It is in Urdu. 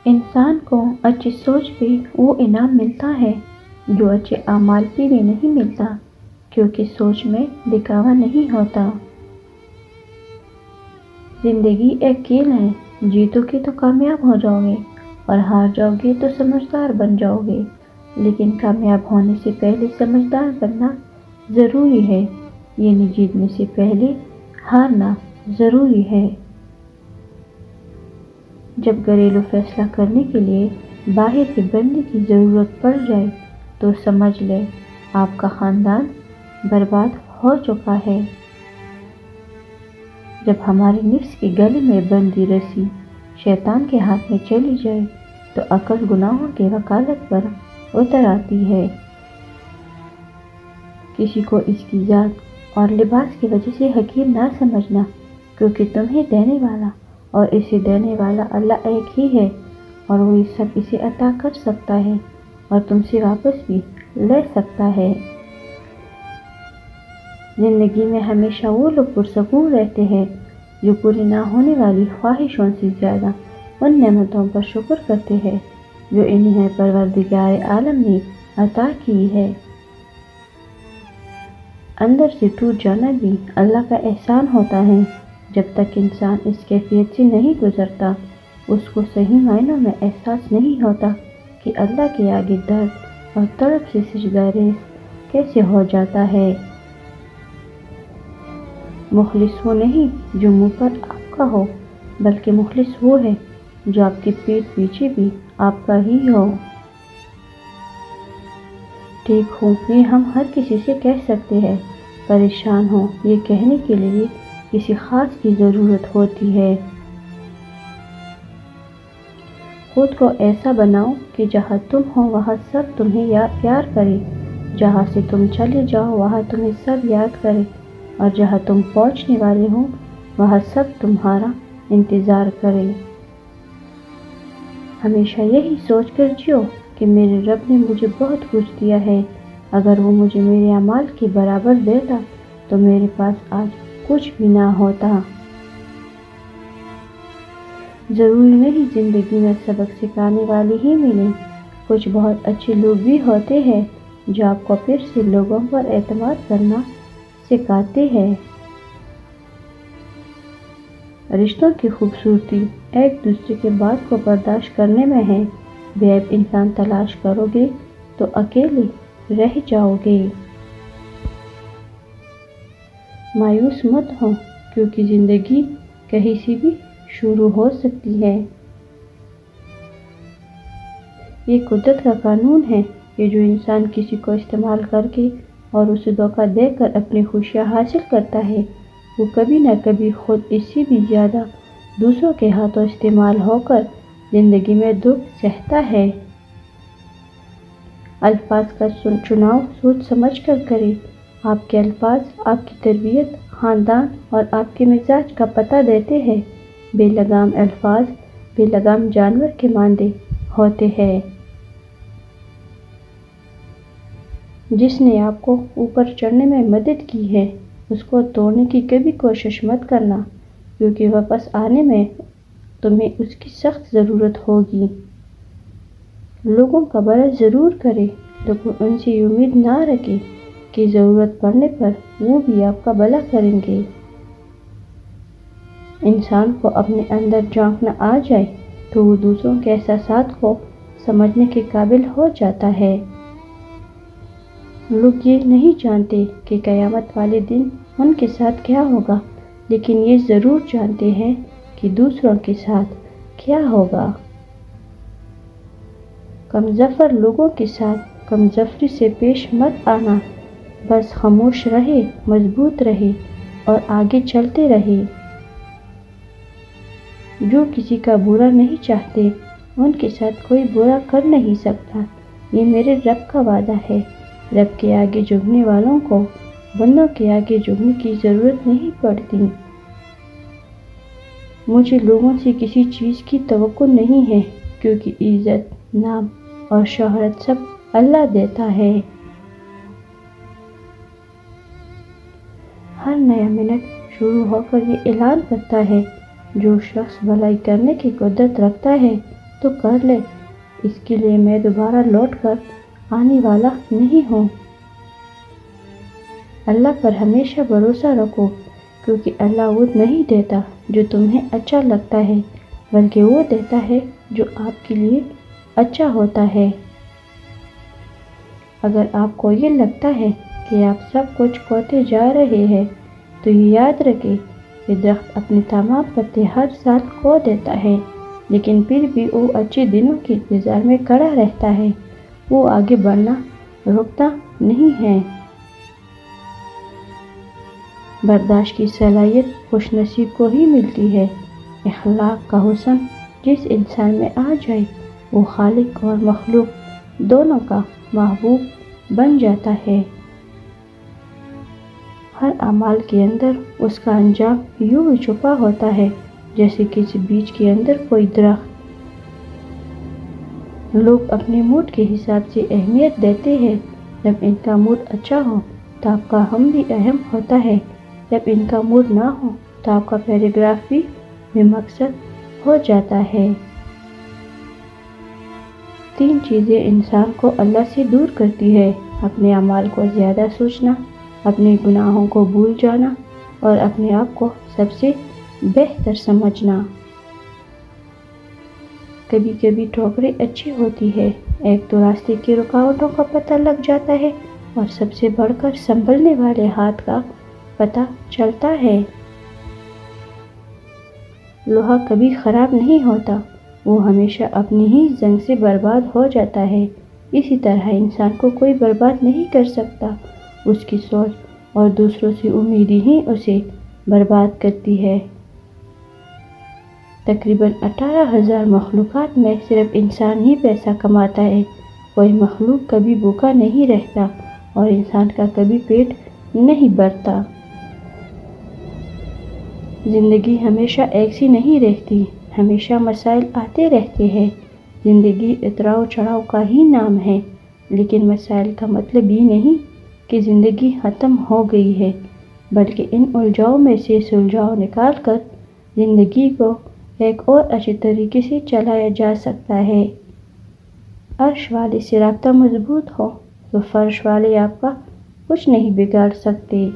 انسان کو اچھی سوچ پہ وہ انعام ملتا ہے جو اچھے اعمال پہ بھی نہیں ملتا، کیونکہ سوچ میں دکھاوا نہیں ہوتا۔ زندگی ایک کھیل ہے، جیتو گے تو کامیاب ہو جاؤ گے اور ہار جاؤ گے تو سمجھدار بن جاؤ گے، لیکن کامیاب ہونے سے پہلے سمجھدار بننا ضروری ہے، یعنی جیتنے سے پہلے ہارنا ضروری ہے۔ جب گھریلو فیصلہ کرنے کے لیے باہر کے بندے کی ضرورت پڑ جائے تو سمجھ لے آپ کا خاندان برباد ہو چکا ہے۔ جب ہمارے نفس کے گلے میں بندی رسی شیطان کے ہاتھ میں چلی جائے تو عقل گناہوں کے وکالت پر اتر آتی ہے۔ کسی کو اس کی ذات اور لباس کی وجہ سے حقیر نہ سمجھنا، کیونکہ تمہیں دینے والا اور اسے دینے والا اللہ ایک ہی ہے، اور وہی سب اسے عطا کر سکتا ہے اور تم سے واپس بھی لے سکتا ہے۔ زندگی میں ہمیشہ وہ لوگ پرسکون رہتے ہیں جو پوری نہ ہونے والی خواہشوں سے زیادہ ان نعمتوں پر شکر کرتے ہیں جو انہیں پروردگار عالم نے عطا کی ہے۔ اندر سے ٹوٹ جانا بھی اللہ کا احسان ہوتا ہے۔ جب تک انسان اس کیفیت سے نہیں گزرتا اس کو صحیح معنوں میں احساس نہیں ہوتا کہ اللہ کے آگے درد اور تڑپ سے سجدہ ریز کیسے ہو جاتا ہے۔ مخلص وہ نہیں جو منہ پر آپ کا ہو، بلکہ مخلص وہ ہے جو آپ کے پیٹ پیچھے بھی آپ کا ہی ہو۔ ٹھیک ہوں یہ ہم ہر کسی سے کہہ سکتے ہیں، پریشان ہوں یہ کہنے کے لیے کسی خاص کی ضرورت ہوتی ہے۔ خود کو ایسا بناؤ کہ جہاں تم ہو وہاں سب تمہیں پیار کرے، جہاں سے تم چلے جاؤ وہاں تمہیں سب یاد کرے، اور جہاں تم پہنچنے والے ہو وہاں سب تمہارا انتظار کرے۔ ہمیشہ یہی سوچ کر جیو کہ میرے رب نے مجھے بہت کچھ دیا ہے، اگر وہ مجھے میرے اعمال کے برابر دیتا تو میرے پاس آج کچھ بھی نہ ہوتا۔ ضروری نہیں زندگی میں سبق سکھانے والے ہی ملیں، کچھ بہت اچھے لوگ بھی ہوتے ہیں جو آپ کو پھر سے لوگوں پر اعتماد کرنا سکھاتے ہیں۔ رشتوں کی خوبصورتی ایک دوسرے کے بات کو برداشت کرنے میں ہے، بے عیب انسان تلاش کرو گے تو اکیلے رہ جاؤ گے۔ مایوس مت ہو کیونکہ زندگی کہیں سے بھی شروع ہو سکتی ہے۔ یہ قدرت کا قانون ہے کہ جو انسان کسی کو استعمال کر کے اور اسے دھوکہ دے کر اپنی خوشیاں حاصل کرتا ہے وہ کبھی نہ کبھی خود اس سے بھی زیادہ دوسروں کے ہاتھوں استعمال ہو کر زندگی میں دکھ سہتا ہے۔ الفاظ کا چناؤ سوچ سمجھ کر کریں، آپ کے الفاظ آپ کی تربیت، خاندان اور آپ کے مزاج کا پتہ دیتے ہیں۔ بے لگام الفاظ بے لگام جانور کے مانندے ہوتے ہیں۔ جس نے آپ کو اوپر چڑھنے میں مدد کی ہے اس کو توڑنے کی کبھی کوشش مت کرنا، کیونکہ واپس آنے میں تمہیں اس کی سخت ضرورت ہوگی۔ لوگوں کا بھلا ضرور کریں لیکن ان سے یہ امید نہ رکھیں کہ ضرورت پڑنے پر وہ بھی آپ کا بھلا کریں گے۔ انسان کو اپنے اندر جھانکنا آ جائے تو وہ دوسروں کے احساسات کو سمجھنے کے قابل ہو جاتا ہے۔ لوگ یہ نہیں جانتے کہ قیامت والے دن ان کے ساتھ کیا ہوگا، لیکن یہ ضرور جانتے ہیں کہ دوسروں کے ساتھ کیا ہوگا۔ کم ظفر لوگوں کے ساتھ کم ظفری سے پیش مت آنا، بس خاموش رہے، مضبوط رہے اور آگے چلتے رہے۔ جو کسی کا برا نہیں چاہتے ان کے ساتھ کوئی برا کر نہیں سکتا، یہ میرے رب کا وعدہ ہے۔ رب کے آگے جھکنے والوں کو بندوں کے آگے جھکنے کی ضرورت نہیں پڑتی۔ مجھے لوگوں سے کسی چیز کی توقع نہیں ہے، کیونکہ عزت، نام اور شہرت سب اللہ دیتا ہے۔ ہر نیا منٹ شروع ہو کر یہ اعلان کرتا ہے، جو شخص بھلائی کرنے کی قدرت رکھتا ہے تو کر لے، اس کے لیے میں دوبارہ لوٹ کر آنے والا نہیں ہوں۔ اللہ پر ہمیشہ بھروسہ رکھو، کیونکہ اللہ وہ نہیں دیتا جو تمہیں اچھا لگتا ہے، بلکہ وہ دیتا ہے جو آپ کے لیے اچھا ہوتا ہے۔ اگر آپ کو یہ لگتا ہے کہ آپ سب کچھ کھوتے جا رہے ہیں، تو یہ یاد رکھیں کہ درخت اپنے تمام پتے ہر سال کھو دیتا ہے، لیکن پھر بھی وہ اچھے دنوں کے انتظار میں کھڑا رہتا ہے۔ وہ آگے بڑھنا روکتا نہیں ہے۔ برداشت کی صلاحیت خوش نصیب کو ہی ملتی ہے۔ اخلاق کا حسن جس انسان میں آ جائے، وہ خالق اور مخلوق دونوں کا محبوب بن جاتا ہے۔ ہر عمل کے اندر اس کا انجام یوں ہی چھپا ہوتا ہے جیسے کسی بیج کے اندر کوئی درخت۔ لوگ اپنے موڈ کے حساب سے اہمیت دیتے ہیں۔ جب ان کا موڈ اچھا ہو تو آپ کا ہم بھی اہم ہوتا ہے، جب ان کا موڈ نہ ہو تو آپ کا پیراگراف بھی بے مقصد ہو جاتا ہے۔ 3 چیزیں انسان کو اللہ سے دور کرتی ہے: اپنے اعمال کو زیادہ سوچنا، اپنے گناہوں کو بھول جانا، اور اپنے آپ کو سب سے بہتر سمجھنا۔ کبھی کبھی ٹھوکریں اچھی ہوتی ہے، ایک تو راستے کی رکاوٹوں کا پتہ لگ جاتا ہے، اور سب سے بڑھ کر سنبھلنے والے ہاتھ کا پتہ چلتا ہے۔ لوہا کبھی خراب نہیں ہوتا، وہ ہمیشہ اپنی ہی زنگ سے برباد ہو جاتا ہے۔ اسی طرح انسان کو کوئی برباد نہیں کر سکتا، اس کی سوچ اور دوسروں سے امیدیں ہی اسے برباد کرتی ہے۔ تقریباً 18,000 مخلوقات میں صرف انسان ہی پیسہ کماتا ہے۔ کوئی مخلوق کبھی بھوکا نہیں رہتا، اور انسان کا کبھی پیٹ نہیں بھرتا۔ زندگی ہمیشہ ایک سی نہیں رہتی، ہمیشہ مسائل آتے رہتے ہیں۔ زندگی اتراؤ چڑھاؤ کا ہی نام ہے، لیکن مسائل کا مطلب یہ نہیں کہ زندگی ختم ہو گئی ہے، بلکہ ان الجھنوں میں سے سلجھاؤ نکال کر زندگی کو ایک اور اچھے طریقے سے چلایا جا سکتا ہے۔ عرش والے سے رابطہ مضبوط ہو تو فرش والے آپ کا کچھ نہیں بگاڑ سکتے۔